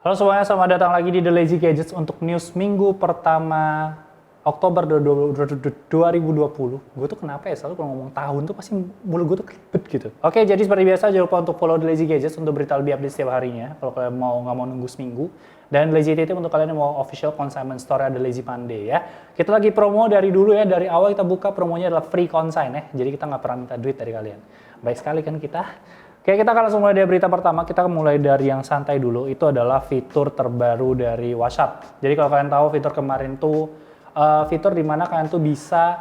Halo semuanya, selamat datang lagi di The Lazy Gadgets untuk news minggu pertama Oktober 2020. Gue tuh kenapa ya selalu kalau ngomong tahun tuh pasti mulut gue tuh kelibet gitu. Oke, jadi seperti biasa jangan lupa untuk follow The Lazy Gadgets untuk berita lebih update setiap harinya. Kalau kalian nggak mau nunggu seminggu. Dan Lazy Titip untuk kalian yang mau official consignment store ada Lazy Monday ya. Kita lagi promo dari dulu ya, dari awal kita buka promonya adalah free consign ya. Jadi kita nggak pernah minta duit dari kalian. Baik sekali kan kita. Oke, kita akan langsung mulai dari berita pertama. Kita mulai dari yang santai dulu. Itu adalah fitur terbaru dari WhatsApp. Jadi kalau kalian tahu fitur kemarin tuh fitur di mana kalian tuh bisa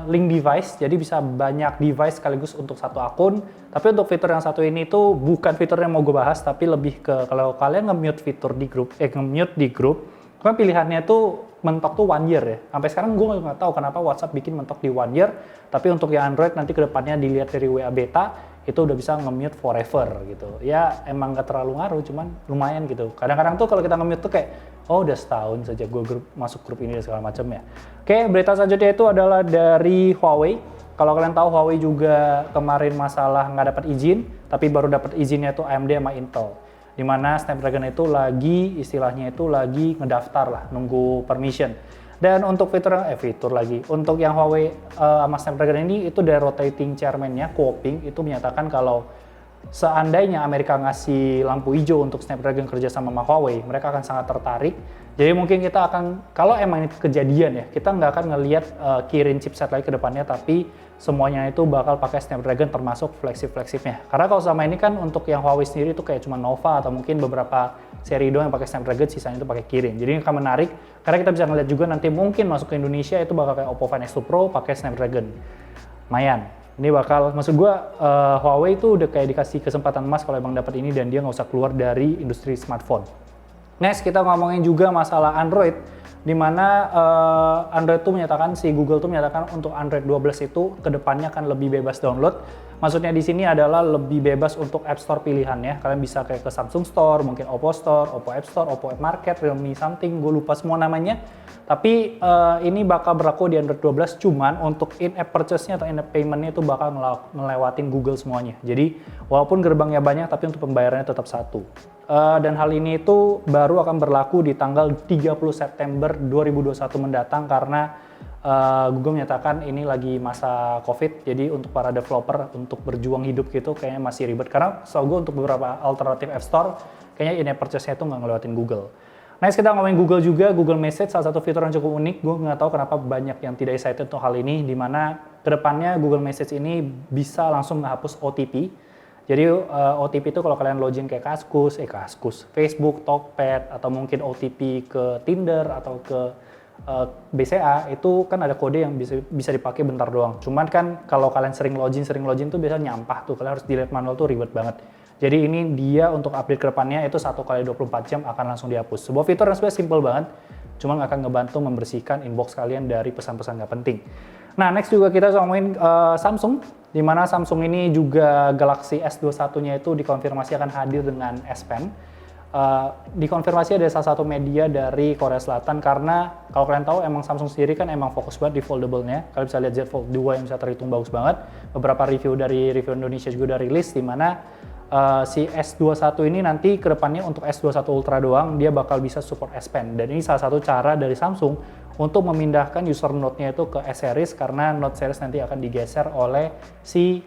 link device. Jadi bisa banyak device sekaligus untuk satu akun. Tapi untuk fitur yang satu ini tuh bukan fitur yang mau gue bahas, tapi lebih ke kalau kalian nge-mute fitur di grup, nge-mute di grup, kan pilihannya tuh mentok tuh 1 year ya. Sampai sekarang gue nggak tahu kenapa WhatsApp bikin mentok di 1 year, tapi untuk yang Android nanti kedepannya dilihat dari WA Beta, itu udah bisa nge-mute forever gitu. Ya emang nggak terlalu ngaruh, cuman lumayan gitu. Kadang-kadang tuh kalau kita nge-mute tuh kayak, oh udah setahun sejak gue masuk grup ini dan segala macam ya. Oke, berita selanjutnya itu adalah dari Huawei. Kalau kalian tahu Huawei juga kemarin masalah nggak dapat izin, tapi baru dapat izinnya itu AMD sama Intel. Di mana Snapdragon itu lagi istilahnya itu lagi ngedaftar lah, nunggu permission. Dan untuk untuk yang Huawei sama Snapdragon ini itu dari rotating chairman-nya Kuoping itu menyatakan kalau seandainya Amerika ngasih lampu hijau untuk Snapdragon kerja sama Huawei, mereka akan sangat tertarik. Jadi mungkin kita akan, kalau emang ini kejadian ya, kita nggak akan ngelihat kirim chipset lagi ke depannya, tapi semuanya itu bakal pakai Snapdragon termasuk flagship-flagshipnya. Karena kalau selama ini kan untuk yang Huawei sendiri itu kayak cuma Nova atau mungkin beberapa seri doang yang pakai Snapdragon, sisanya itu pakai kirim. Jadi ini akan menarik, karena kita bisa ngeliat juga nanti mungkin masuk ke Indonesia itu bakal kayak Oppo Find X2 Pro pakai Snapdragon. Lumayan. Ini bakal, maksud gue Huawei itu udah kayak dikasih kesempatan emas kalau emang dapat ini dan dia nggak usah keluar dari industri smartphone. Next kita ngomongin juga masalah Android, di mana Android tuh menyatakan, Google tuh menyatakan untuk Android 12 itu kedepannya akan lebih bebas download. Maksudnya di sini adalah lebih bebas untuk App Store pilihannya. Kalian bisa kayak ke Samsung Store, mungkin Oppo Store, Oppo App Store, Oppo App Market, Realme something, gue lupa semua namanya. Tapi ini bakal berlaku di Android 12, cuman untuk in-app purchase-nya atau in-app payment-nya itu bakal ngelewatin Google semuanya. Jadi walaupun gerbangnya banyak, tapi untuk pembayarannya tetap satu. Dan hal ini itu baru akan berlaku di tanggal 30 September 2021 mendatang karena Google menyatakan ini lagi masa COVID, jadi untuk para developer untuk berjuang hidup gitu kayaknya masih ribet. Karena soal gue untuk beberapa alternatif App Store, kayaknya in-app purchase-nya itu nggak ngelewatin Google. Next kita ngomongin Google juga, Google Message salah satu fitur yang cukup unik. Gue nggak tahu kenapa banyak yang tidak excited untuk hal ini, di mana kedepannya Google Message ini bisa langsung menghapus OTP. Jadi OTP itu kalau kalian login kayak Kaskus, Facebook, Talkpad, atau mungkin OTP ke Tinder atau ke BCA, itu kan ada kode yang bisa dipakai bentar doang. Cuman kan kalau kalian sering login tuh biasanya nyampah tuh, kalian harus delete manual tuh ribet banget. Jadi ini dia untuk update ke depannya itu 1 kali 24 jam akan langsung dihapus. Sebuah fitur yang sebenarnya simple banget, cuma akan ngebantu membersihkan inbox kalian dari pesan-pesan nggak penting. Nah, next juga kita ngomongin Samsung, di mana Samsung ini juga Galaxy S21-nya itu dikonfirmasi akan hadir dengan S Pen. Dikonfirmasi ada salah satu media dari Korea Selatan karena kalau kalian tahu emang Samsung sendiri kan emang fokus banget di foldable-nya. Kalian bisa lihat Z Fold 2 yang bisa terhitung bagus banget. Beberapa review dari review Indonesia juga udah rilis, di mana si S21 ini nanti kedepannya untuk S21 Ultra doang dia bakal bisa support S Pen, dan ini salah satu cara dari Samsung untuk memindahkan user Note-nya itu ke S series karena Note series nanti akan digeser oleh si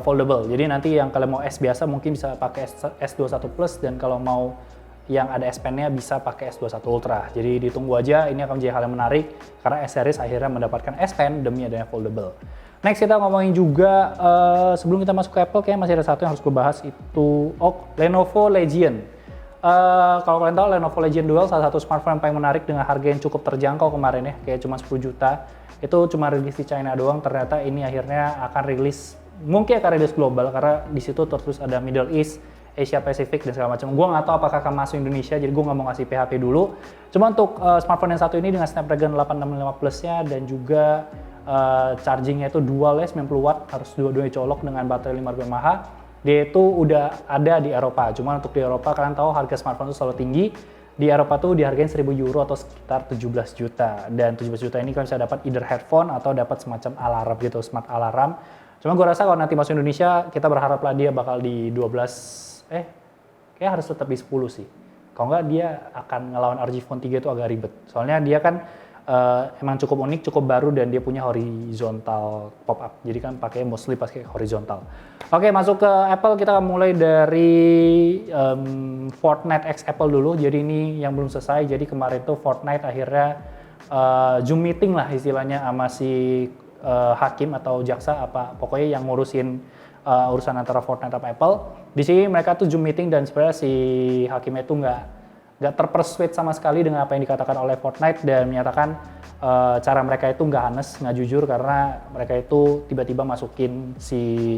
foldable. Jadi nanti yang kalian mau S biasa mungkin bisa pakai S21 Plus, dan kalau mau yang ada S Pen-nya bisa pakai S21 Ultra. Jadi ditunggu aja, ini akan menjadi hal yang menarik karena S series akhirnya mendapatkan S Pen demi adanya foldable. Next kita ngomongin juga, sebelum kita masuk ke Apple, kayaknya masih ada satu yang harus gue bahas, itu Lenovo Legion. Kalau kalian tahu Lenovo Legion Dual salah satu smartphone yang paling menarik dengan harga yang cukup terjangkau kemarin ya, kayak cuma 10 juta. Itu cuma rilis di China doang, ternyata ini akhirnya akan rilis, mungkin akan rilis global karena di situ terus ada Middle East, Asia Pacific dan segala macam. Gue nggak tahu apakah akan masuk Indonesia, jadi gue nggak mau ngasih PHP dulu. Cuma untuk smartphone yang satu ini dengan Snapdragon 865 Plus-nya dan juga chargingnya itu dual ya, 90 watt, harus dua-duanya colok dengan baterai 5000 mAh. Dia itu udah ada di Eropa, cuma untuk di Eropa kalian tahu harga smartphone itu selalu tinggi. Di Eropa tuh dihargain 1000 euro atau sekitar 17 juta. Dan 17 juta ini kalian bisa dapat either headphone atau dapat semacam alarm gitu, smart alarm. Cuma gue rasa kalau nanti masuk Indonesia, kita berharaplah dia bakal di kayak harus tetap di 10 sih. Kalau nggak dia akan ngelawan ROG Phone 3 itu agak ribet. Soalnya dia kan emang cukup unik, cukup baru, dan dia punya horizontal pop-up. Jadi kan mostly pakai horizontal. Oke, masuk ke Apple, kita akan mulai dari Fortnite X Apple dulu. Jadi ini yang belum selesai. Jadi kemarin tuh Fortnite akhirnya Zoom meeting lah istilahnya sama si hakim atau jaksa apa pokoknya yang ngurusin urusan antara Fortnite sama Apple. Di sini mereka tuh Zoom meeting dan sebenarnya si hakimnya itu nggak terpersuade sama sekali dengan apa yang dikatakan oleh Fortnite dan menyatakan cara mereka itu nggak honest, nggak jujur karena mereka itu tiba-tiba masukin si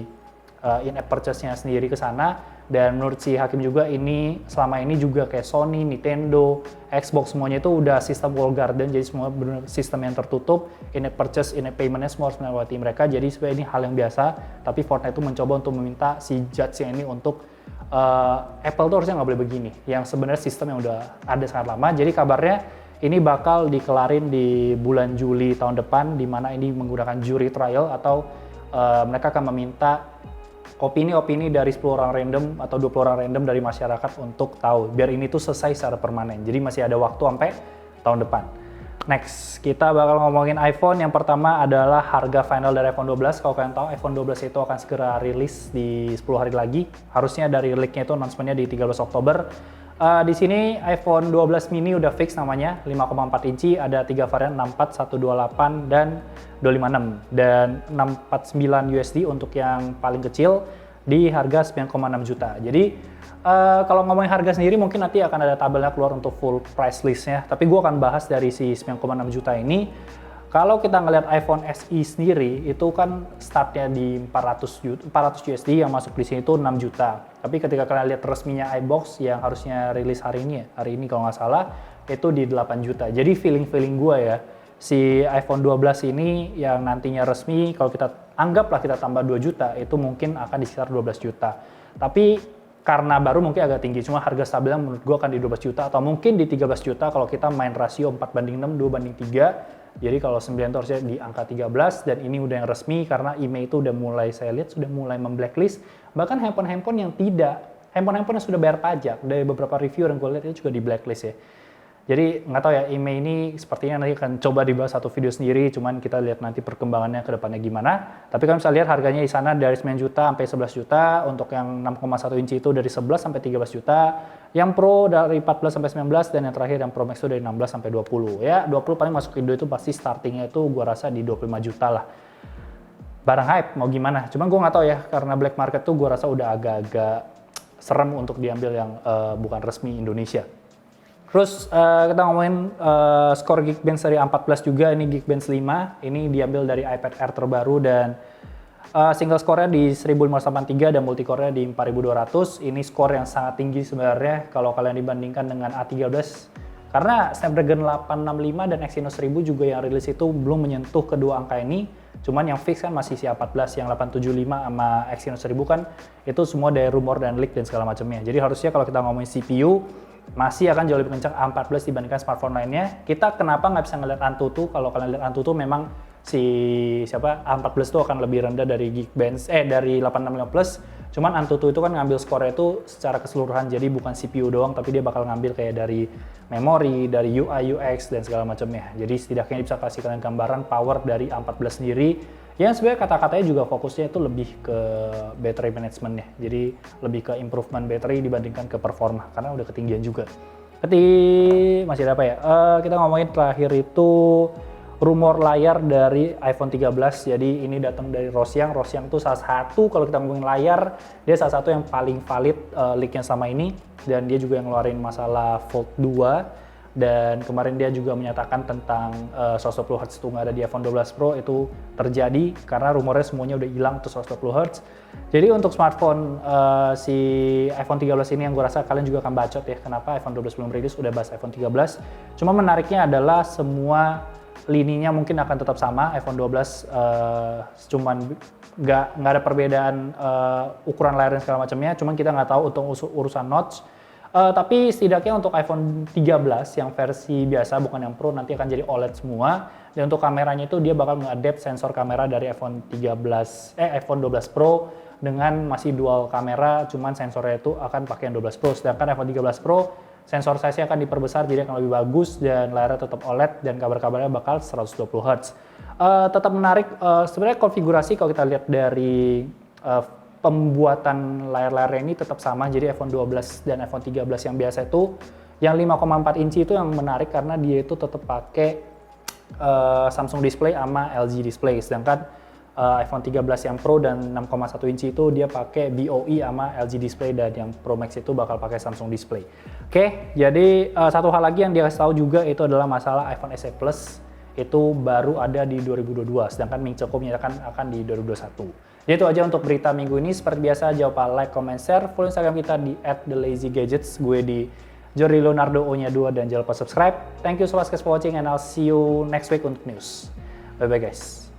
in-app purchase-nya sendiri ke sana. Dan menurut si hakim juga ini selama ini juga kayak Sony, Nintendo, Xbox semuanya itu udah sistem walled garden, jadi semua benar sistem yang tertutup, in-app purchase, in-app payment-nya semua harus melewati mereka. Jadi sebenarnya ini hal yang biasa, tapi Fortnite itu mencoba untuk meminta si judge-nya ini untuk Apple tuh harusnya nggak boleh begini, yang sebenarnya sistem yang udah ada sangat lama. Jadi kabarnya ini bakal dikelarin di bulan Juli tahun depan, di mana ini menggunakan jury trial atau mereka akan meminta opini-opini dari 10 orang random atau 20 orang random dari masyarakat untuk tahu, biar ini tuh selesai secara permanen. Jadi masih ada waktu sampai tahun depan. Next, kita bakal ngomongin iPhone. Yang pertama adalah harga final dari iPhone 12. Kalau kalian tahu, iPhone 12 itu akan segera rilis di 10 hari lagi. Harusnya dari leak-nya itu announcement-nya di 13 Oktober. Di sini iPhone 12 mini udah fix namanya, 5,4 inci, ada 3 varian 64, 128, dan 256. Dan 649 USD untuk yang paling kecil di harga 9,6 juta. Jadi kalau ngomongin harga sendiri mungkin nanti akan ada tabelnya keluar untuk full price listnya. Tapi gue akan bahas dari si 9,6 juta ini. Kalau kita ngelihat iPhone SE sendiri itu kan startnya di 400 USD, yang masuk di sini itu 6 juta. Tapi ketika kalian lihat resminya iBox yang harusnya rilis hari ini kalau nggak salah, itu di 8 juta. Jadi feeling gue ya, si iPhone 12 ini yang nantinya resmi, kalau kita anggaplah kita tambah 2 juta, itu mungkin akan di sekitar 12 juta. Tapi karena baru mungkin agak tinggi, cuma harga stabilnya menurut gue akan di 12 juta atau mungkin di 13 juta kalau kita main rasio 4:6, 2:3. Jadi kalau 9 itu harusnya di angka 13, dan ini udah yang resmi karena IMEI itu udah mulai, saya lihat sudah mulai memblacklist bahkan handphone-handphone yang handphone yang sudah bayar pajak. Dari beberapa review yang gue lihat itu juga di blacklist ya. Jadi nggak tahu ya, IMEI ini sepertinya nanti akan coba dibahas satu video sendiri, cuman kita lihat nanti perkembangannya ke depannya gimana. Tapi kan bisa lihat harganya di sana dari 9 juta sampai 11 juta, untuk yang 6,1 inci itu dari 11 sampai 13 juta, yang Pro dari 14 sampai 19, dan yang terakhir yang Pro Max itu dari 16 sampai 20. Ya 20 paling masuk Indo itu pasti startingnya itu gua rasa di 25 juta lah. Barang hype mau gimana, cuman gua nggak tahu ya, karena black market tuh gua rasa udah agak-agak serem untuk diambil yang bukan resmi Indonesia. Terus kita ngomongin skor Geekbench dari A14 juga, ini Geekbench 5, ini diambil dari iPad Air terbaru dan single score-nya di 1583 dan multi-core-nya di 4200. Ini skor yang sangat tinggi sebenarnya kalau kalian dibandingkan dengan A13. Karena Snapdragon 865 dan Exynos 1000 juga yang rilis itu belum menyentuh kedua angka ini. Cuman yang fix kan masih si A14, yang 875 sama Exynos 1000 kan itu semua dari rumor dan leak dan segala macamnya. Jadi harusnya kalau kita ngomongin CPU, masih akan jauh lebih kencang A14 dibandingkan smartphone lainnya. Kita kenapa nggak bisa ngeliat Antutu? Kalau kalian lihat Antutu memang si A14 itu akan lebih rendah dari Geekbench dari 865 Plus. Cuman Antutu itu kan ngambil skornya itu secara keseluruhan, jadi bukan CPU doang, tapi dia bakal ngambil kayak dari memori, dari UI, UX dan segala macamnya. Jadi setidaknya bisa kasih kalian gambaran power dari A14 sendiri. Yang sebenarnya kata-katanya juga fokusnya itu lebih ke battery management-nya. Jadi lebih ke improvement battery dibandingkan ke performa, karena udah ketinggian juga. Masih ada apa ya? Kita ngomongin terakhir itu rumor layar dari iPhone 13. Jadi ini datang dari Rosyang. Rosyang itu salah satu, kalau kita ngomongin layar, dia salah satu yang paling valid leak-nya sama ini. Dan dia juga yang ngeluarin masalah Fold 2. Dan kemarin dia juga menyatakan tentang 120 Hz itu nggak ada di iPhone 12 Pro, itu terjadi karena rumornya semuanya udah hilang tuh 120 Hz. Jadi untuk smartphone si iPhone 13 ini yang gue rasa kalian juga akan bacot ya, kenapa iPhone 12 belum rilis udah bahas iPhone 13. Cuma menariknya adalah semua lininya mungkin akan tetap sama, iPhone 12 cuman nggak ada perbedaan ukuran layar dan segala macamnya, cuman kita nggak tahu untuk urusan notch. Tapi setidaknya untuk iPhone 13 yang versi biasa bukan yang Pro nanti akan jadi OLED semua. Dan untuk kameranya itu dia bakal nge-adapt sensor kamera dari iPhone 12 Pro dengan masih dual kamera, cuman sensornya itu akan pakai yang 12 Pro. Sedangkan iPhone 13 Pro sensor size-nya akan diperbesar jadi akan lebih bagus dan layarnya tetap OLED dan kabar-kabarnya bakal 120 Hz. Tetap menarik, sebenarnya konfigurasi kalau kita lihat dari pembuatan layar-layarnya ini tetap sama, jadi iPhone 12 dan iPhone 13 yang biasa itu, yang 5,4 inci itu yang menarik karena dia itu tetap pakai Samsung display sama LG display, sedangkan iPhone 13 yang Pro dan 6,1 inci itu dia pakai BOE sama LG display dan yang Pro Max itu bakal pakai Samsung display. Oke, jadi satu hal lagi yang dia kasih tahu juga itu adalah masalah iPhone SE Plus itu baru ada di 2022, sedangkan Ming Chi Kuo menyatakan akan di 2021. Jadi itu aja untuk berita minggu ini. Seperti biasa, jangan lupa like, comment, share. Follow Instagram kita di @thelazygadgets. Gue di Jordi Leonardo O-nya 2 dan jangan lupa subscribe. Thank you so much guys for watching and I'll see you next week untuk news. Bye bye guys.